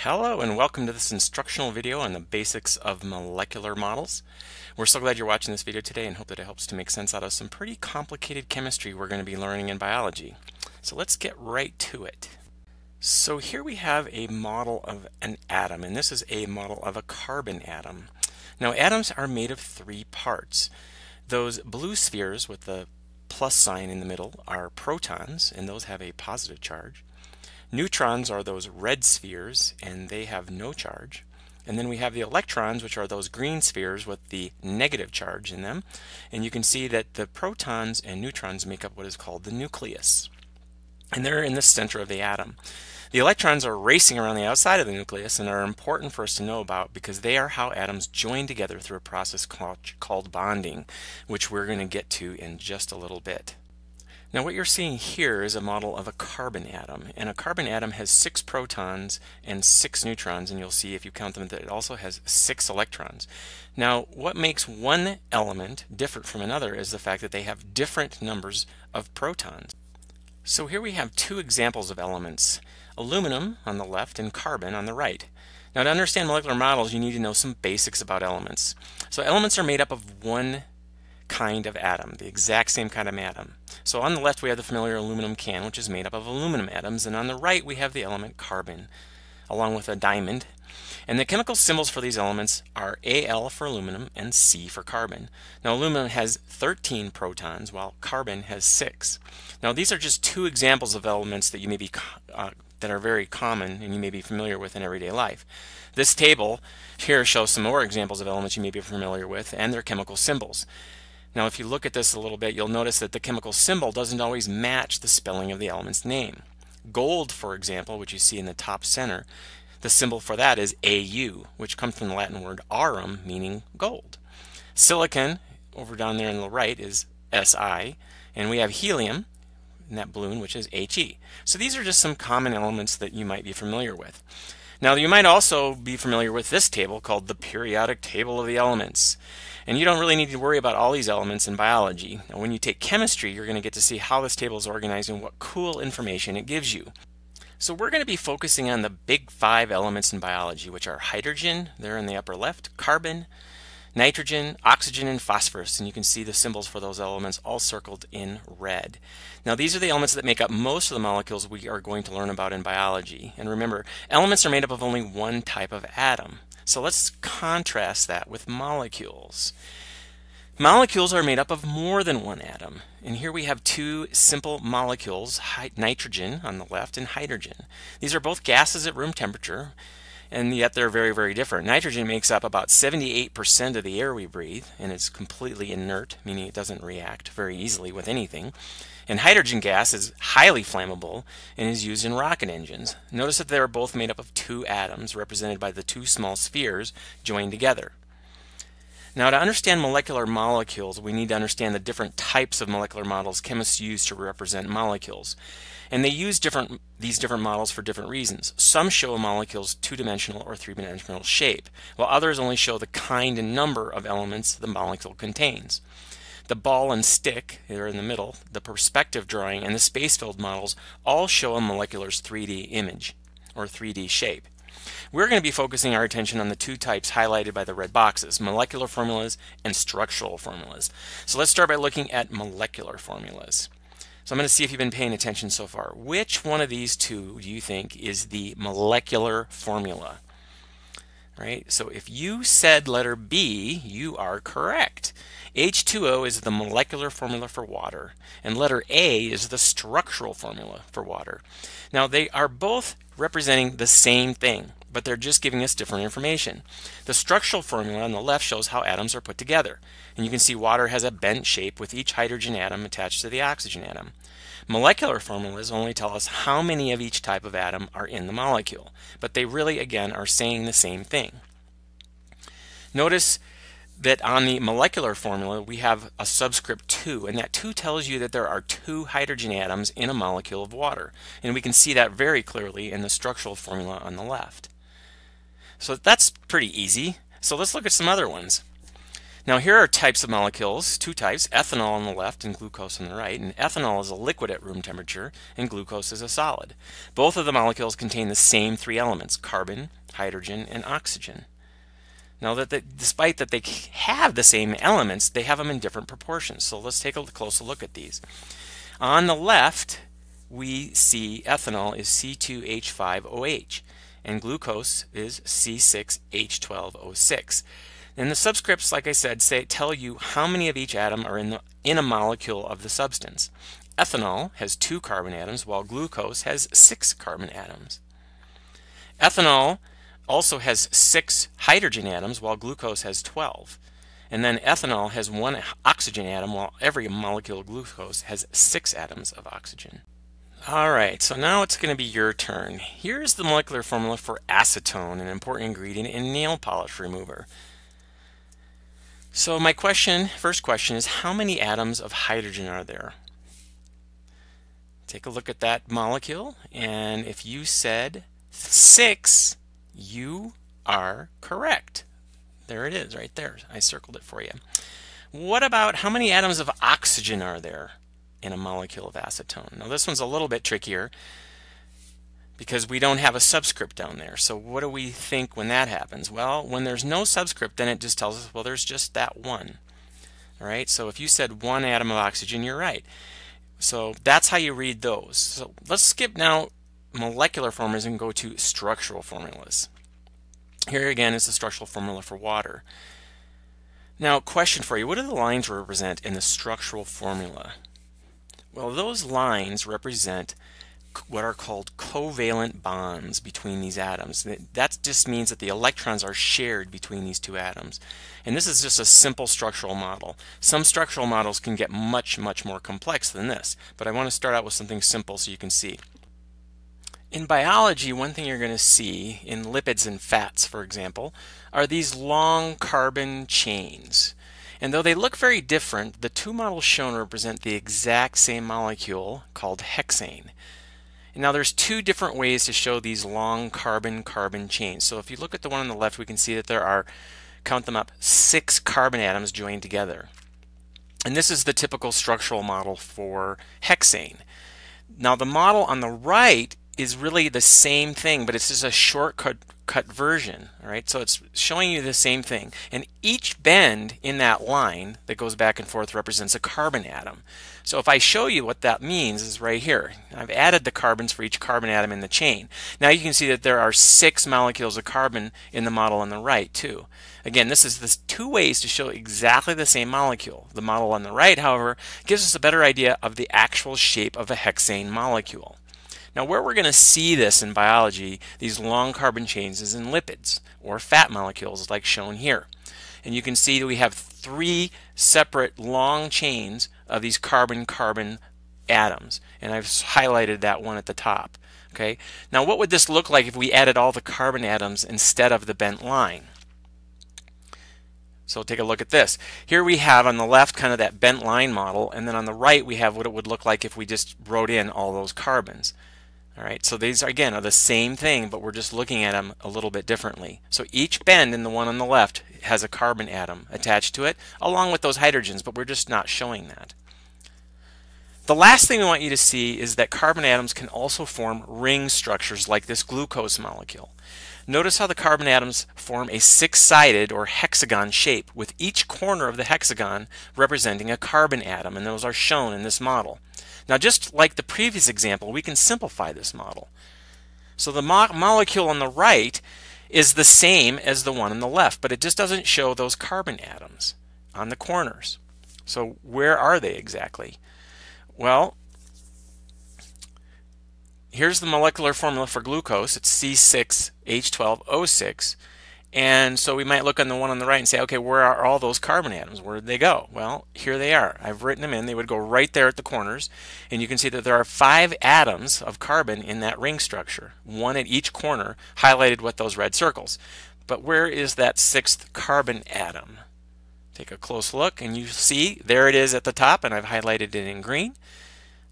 Hello and welcome to this instructional video on the basics of molecular models. We're so glad you're watching this video today and hope that it helps to make sense out of some pretty complicated chemistry we're going to be learning in biology. So let's get right to it. So here we have a model of an atom, and this is a model of a carbon atom. Now atoms are made of three parts. Those blue spheres with the plus sign in the middle are protons, and those have a positive charge. Neutrons are those red spheres, and they have no charge. And then we have the electrons, which are those green spheres with the negative charge in them. And you can see that the protons and neutrons make up what is called the nucleus. And they're in the center of the atom. The electrons are racing around the outside of the nucleus and are important for us to know about because they are how atoms join together through a process called bonding, which we're going to get to in just a little bit. Now what you're seeing here is a model of a carbon atom, and a carbon atom has 6 protons and 6 neutrons, and you'll see if you count them that it also has 6 electrons. Now what makes one element different from another is the fact that they have different numbers of protons. So here we have two examples of elements, aluminum on the left and carbon on the right. Now to understand molecular models you need to know some basics about elements. So elements are made up of one kind of atom, the exact same kind of atom. So on the left we have the familiar aluminum can, which is made up of aluminum atoms, and on the right we have the element carbon, along with a diamond. And the chemical symbols for these elements are Al for aluminum and C for carbon. Now aluminum has 13 protons, while carbon has 6. Now these are just two examples of elements that you may be that are very common and you may be familiar with in everyday life. This table here shows some more examples of elements you may be familiar with and their chemical symbols. Now if you look at this a little bit, you'll notice that the chemical symbol doesn't always match the spelling of the element's name. Gold, for example, which you see in the top center, the symbol for that is Au, which comes from the Latin word aurum, meaning gold. Silicon, over down there on the right, is Si, and we have helium in that balloon, which is He. So these are just some common elements that you might be familiar with. Now you might also be familiar with this table called the periodic table of the elements. And you don't really need to worry about all these elements in biology. Now, when you take chemistry, you're going to get to see how this table is organized and what cool information it gives you. So we're going to be focusing on the big 5 elements in biology, which are hydrogen, there in the upper left, carbon, nitrogen, oxygen, and phosphorus. And you can see the symbols for those elements all circled in red. Now these are the elements that make up most of the molecules we are going to learn about in biology. And remember, elements are made up of only one type of atom. So let's contrast that with molecules. Molecules are made up of more than one atom. And here we have two simple molecules, nitrogen on the left and hydrogen. These are both gases at room temperature, and yet they're very, very different. Nitrogen makes up about 78% of the air we breathe, and it's completely inert, meaning it doesn't react very easily with anything. And hydrogen gas is highly flammable and is used in rocket engines. Notice that they are both made up of 2 atoms, represented by the 2 small spheres joined together. Now, to understand molecular molecules, we need to understand the different types of molecular models chemists use to represent molecules. And they use these different models for different reasons. Some show a molecule's 2-dimensional or 3-dimensional shape, while others only show the kind and number of elements the molecule contains. The ball and stick, here in the middle, the perspective drawing, and the space-filled models all show a molecular's 3D image, or 3D shape. We're going to be focusing our attention on the 2 types highlighted by the red boxes, molecular formulas and structural formulas. So let's start by looking at molecular formulas. So I'm going to see if you've been paying attention so far. Which one of these 2 do you think is the molecular formula? Right? So if you said letter B, you are correct. H2O is the molecular formula for water, and letter A is the structural formula for water. Now they are both representing the same thing, but they're just giving us different information. The structural formula on the left shows how atoms are put together, and you can see water has a bent shape with each hydrogen atom attached to the oxygen atom. Molecular formulas only tell us how many of each type of atom are in the molecule, but they really, again, are saying the same thing. Notice that on the molecular formula we have a subscript 2, and that 2 tells you that there are 2 hydrogen atoms in a molecule of water, and we can see that very clearly in the structural formula on the left. So that's pretty easy. So let's look at some other ones. Now here are types of molecules, two types, ethanol on the left and glucose on the right. And ethanol is a liquid at room temperature and glucose is a solid. Both of the molecules contain the same three elements, carbon, hydrogen, and oxygen. Now, despite that they have the same elements, they have them in different proportions. So let's take a closer look at these. On the left, we see ethanol is C2H5OH, and glucose is C6H12O6. And the subscripts, like I said, tell you how many of each atom are in a molecule of the substance. Ethanol has 2 carbon atoms, while glucose has 6 carbon atoms. Ethanol also has 6 hydrogen atoms, while glucose has 12. And then ethanol has 1 oxygen atom, while every molecule of glucose has 6 atoms of oxygen. Alright, so now it's going to be your turn. Here's the molecular formula for acetone, an important ingredient in nail polish remover. So my first question is, how many atoms of hydrogen are there? Take a look at that molecule, and if you said 6, you are correct. There it is right there. I circled it for you. What about how many atoms of oxygen are there in a molecule of acetone? Now this one's a little bit trickier because we don't have a subscript down there. So what do we think when that happens? Well, when there's no subscript, then it just tells us, well, there's just that one. All right, so if you said 1 atom of oxygen, you're right. So that's how you read those. So let's skip now molecular formulas and go to structural formulas. Here again is the structural formula for water. Now, question for you, what do the lines represent in the structural formula? Well, those lines represent what are called covalent bonds between these atoms. That just means that the electrons are shared between these two atoms. And this is just a simple structural model. Some structural models can get much more complex than this, but I want to start out with something simple so you can see. In biology, one thing you're going to see in lipids and fats, for example, are these long carbon chains. And though they look very different, the two models shown represent the exact same molecule called hexane. And now there's two different ways to show these long carbon-carbon chains. So if you look at the one on the left, we can see that there are, count them up, 6 carbon atoms joined together. And this is the typical structural model for hexane. Now the model on the right is really the same thing, but it's just a shortcut version. All right, so it's showing you the same thing, and each bend in that line that goes back and forth represents a carbon atom. So if I show you what that means is right here. I've added the carbons for each carbon atom in the chain. Now you can see that there are 6 molecules of carbon in the model on the right too. Again, this is two ways to show exactly the same molecule. The model on the right, however, gives us a better idea of the actual shape of a hexane molecule. Now where we're going to see this in biology, these long carbon chains, is in lipids or fat molecules like shown here. And you can see that we have 3 separate long chains of these carbon-carbon atoms. And I've highlighted that one at the top. Okay. Now what would this look like if we added all the carbon atoms instead of the bent line? So take a look at this. Here we have on the left kind of that bent line model, and then on the right we have what it would look like if we just wrote in all those carbons. Alright, so these again are the same thing, but we're just looking at them a little bit differently. So each bend in the one on the left has a carbon atom attached to it, along with those hydrogens, but we're just not showing that. The last thing we want you to see is that carbon atoms can also form ring structures like this glucose molecule. Notice how the carbon atoms form a 6-sided or hexagon shape, with each corner of the hexagon representing a carbon atom, and those are shown in this model. Now, just like the previous example, we can simplify this model. So the molecule on the right is the same as the one on the left, but it just doesn't show those carbon atoms on the corners. So where are they exactly? Well, here's the molecular formula for glucose. It's C6H12O6. And so we might look on the one on the right and say, okay, where are all those carbon atoms? Where did they go? Well, here they are. I've written them in. They would go right there at the corners. And you can see that there are 5 atoms of carbon in that ring structure, 1 at each corner, highlighted with those red circles. But where is that 6th carbon atom? Take a close look and you see there it is at the top, and I've highlighted it in green.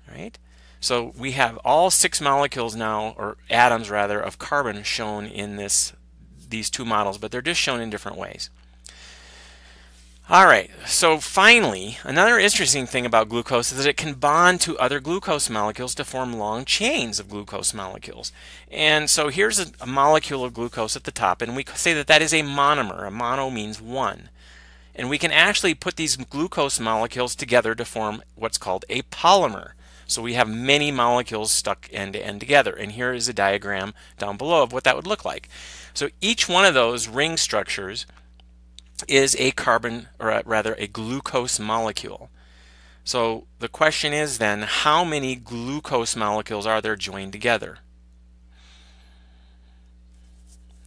All right. So we have all 6 molecules now, or atoms rather, of carbon shown in these two models, but they're just shown in different ways. All right, so finally, another interesting thing about glucose is that it can bond to other glucose molecules to form long chains of glucose molecules. And so here's a molecule of glucose at the top, and we say that that is a monomer. A mono means one. And we can actually put these glucose molecules together to form what's called a polymer. So we have many molecules stuck end to end together. And here is a diagram down below of what that would look like. So each one of those ring structures is a carbon, or rather a glucose molecule. So the question is then, how many glucose molecules are there joined together?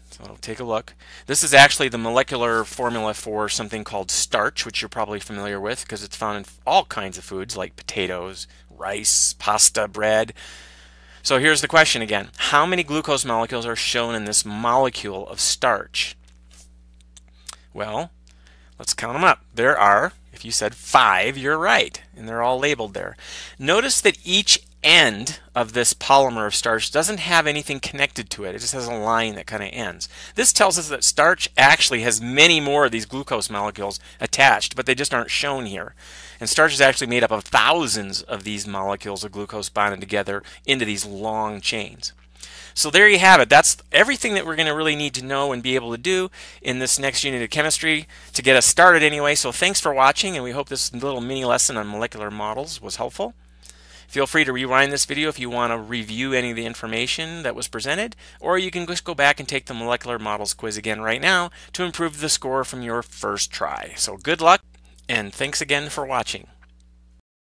So take a look. This is actually the molecular formula for something called starch, which you're probably familiar with because it's found in all kinds of foods like potatoes, rice, pasta, bread. So here's the question again. How many glucose molecules are shown in this molecule of starch? Well, let's count them up. There are, if you said 5, you're right, and they're all labeled there. Notice that each end of this polymer of starch doesn't have anything connected to it. It just has a line that kind of ends. This tells us that starch actually has many more of these glucose molecules attached, but they just aren't shown here. And starch is actually made up of thousands of these molecules of glucose bonded together into these long chains. So there you have it. That's everything that we're going to really need to know and be able to do in this next unit of chemistry to get us started anyway. So thanks for watching, and we hope this little mini lesson on molecular models was helpful. Feel free to rewind this video if you want to review any of the information that was presented, or you can just go back and take the molecular models quiz again right now to improve the score from your first try. So good luck, and thanks again for watching.